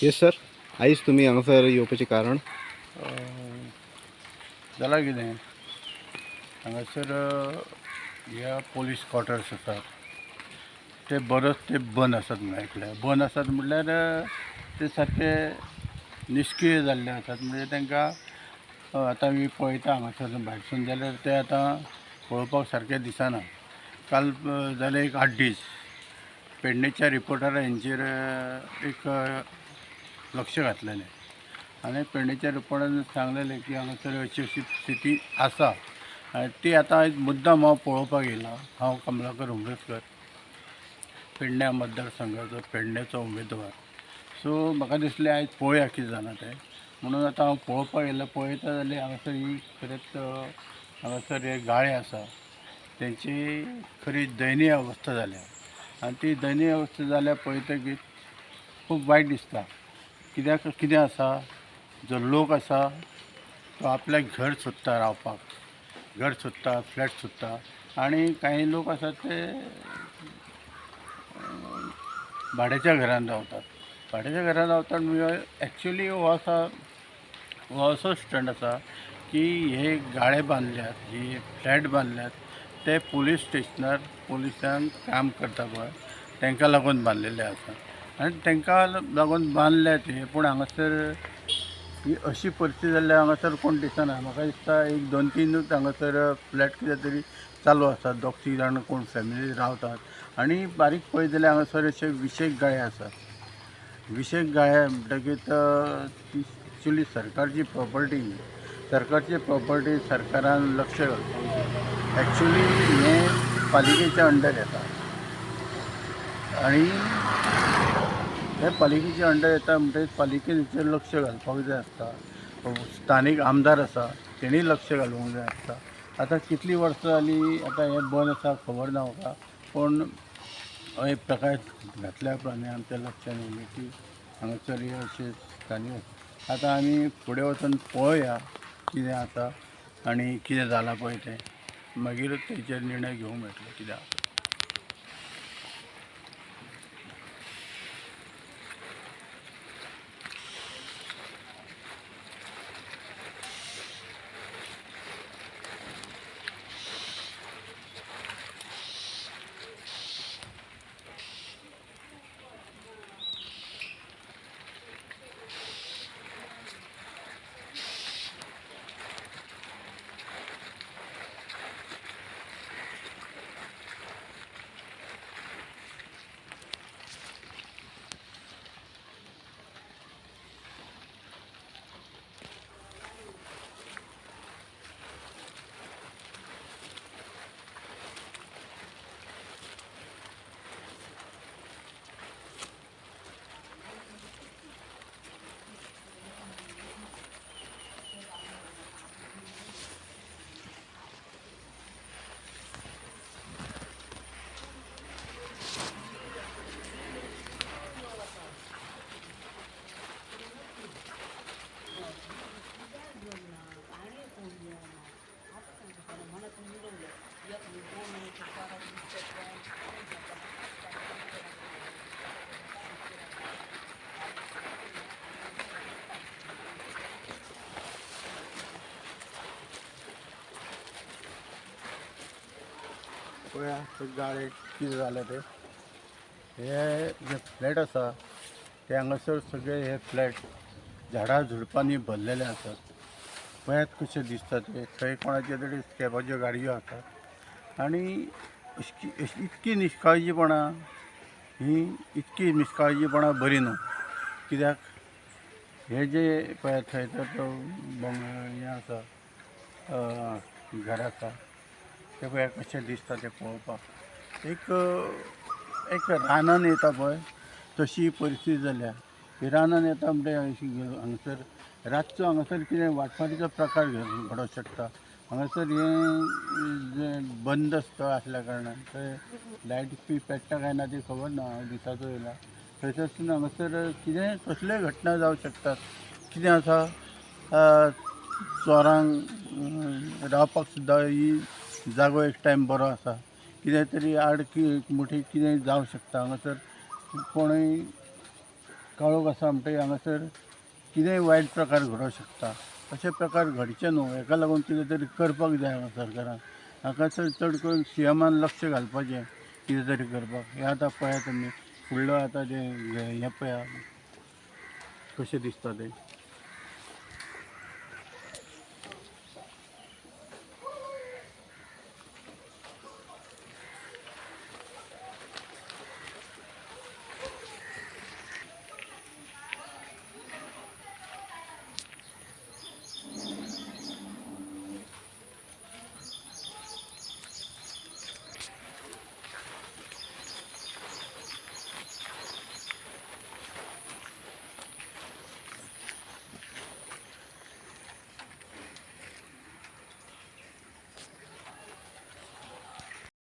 Yes sir. आयज तुमी हांगासर येवपाचें कारण? जालां कितें हांगासर ह्या पोलीस क्वॉर्टर्स आसात ते बरोच ते बंद आसात म्हणून आयकल्या. बंद आसात म्हटल्यार ते सारके निश्क्रीय जाल्ले आसात. म्हणजे तांकां आतां आमी पळयता हांगासर भायरसून जाल्यार ते आतां पळोवपाक सारके दिसना. काल जाले एक 8 दीस पेडणेच्या रिपोर्टरान हेंचेर एक लक्ष घातलेलें आनी पेडणेच्या रिपोर्टान सांगलेलें की हांगासर अशी अशी स्थिती आसा. आनी ती आतां आयज मुद्दाम हांव पळोवपाक येयलां. हांव कमलाकर उमरेस्कर, पेडण्या मतदारसंघाचो पेडणेचो उमेदवार. सो म्हाका दिसलें आयज पळोवया कितें जालां तें म्हणून आतां हांव पळोवपाक येयला. पळयता जाल्यार हांगासर ही खरेंच हांगासर हे गाळे आसा तेंची खरी दयनीय अवस्था जाल्या. आनी ती दयनीय अवस्था जाल्या पळयतकीर खूब वायट दिसता. कित्याक कितें आसा, जो लोक आसा तो आपल्याक घर सोदता रावपाक, घर सोदता, फ्लॅट सोदता. आनी काही लोक आसात ते भाड्याच्या घरान रावतात. भाड्याच्या घरान रावतात म्हणजे एक्चुली हो असो स्टँड आसा की हे गाळे बांदल्यात, हे फ्लॅट बांदल्यात ते पुलीस स्टेशनार पुलिसांक काम करता पळय तांकां लागून बांदलेले आसा. आनी तांकां लागून बांदल्या ते. पूण हांगासर ही अशी परिस्थिती जाल्ल्या हांगासर कोण दिसना. म्हाका दिसता एक 2-3 हांगासर फ्लॅट कितें तरी चालू आसात. 2-3 जाण कोण फॅमिली रावतात. आनी बारीक पळयत जाल्यार हांगासर अशे 20 गाळे आसात. 20 गाळे म्हणटकीर ती एक्चुली सरकारची प्रॉपर्टी सरकारान लक्ष घालपाक जाय. एक्चुली हें पालिकेच्या अंडर येता आनी हे पालिकेच्या अंडर येता म्हणटकीर पालिकेन हेचेर लक्ष घालपाक जाय आसता. स्थानीक आमदार आसा तेणी लक्ष घालूंक जाय आसता. आतां कितलीं वर्सां जालीं आतां हें बंद आसा खबर ना म्हाका. पूण एक प्रकार घातल्या उपरांत आमच्या लक्षान येयलें की हांगासर हे अशें स्थानीक आतां आमी फुडें वचून पळोवया कितें आसा आनी कितें जालां पळय तें. मागीरूच तेचेर निर्णय घेवंक मेळटलो कितें आसा. पळया ते गाळे कितें जालें ते. हे जे फ्लॅट आसा ते हांगासर सगळे हे फ्लॅट झाडां झुडपांनी भरलेले आसात. पळयात कशें दिसता ते. थंय कोणाचे तरी स्क्रॅपाच्यो गाडयो आसात. आनी इतकी निश्काळजीपणां इतकी बरी न्हू. कित्याक हे जे पळय थंय तर हें आसा घर आसा ते पळय कशें दिसता ते पळोवपाक. एक रानान येता पळय तशी परिस्थिती जाल्या. ही रानान येता म्हणजे हांगासर रातचो हांगासर कितें वाटमारीचो प्रकार घडोवंक शकता. हांगासर हें बंद स्थळ आसल्या कारणान थंय लायट बी पेट्टा काय ना ती खबर ना. हांव दिसाचो येयला थंयसून हांगासर कितें कसल्योय घटना जावंक शकतात. कितें आसा चोरांक रावपाक सुद्दां ही जागो एक टायम बरो आसा. कितें तरी आडकी मुठी कितेंय जावंक शकता. हांगासर कोणूय काळोख आसा म्हणटकीर हांगासर कितेंय वायट प्रकार घडोवंक शकता. अशे प्रकार घडचे न्हू, हेका लागून कितें तरी करपाक जाय हांगा सरकारान. हांगासर चड करून सीएमान लक्ष घालपाचें, कितें तरी करपाक. हे आतां पळयात तुमी फुडलो आतां जें हें पळया कशें दिसता तें.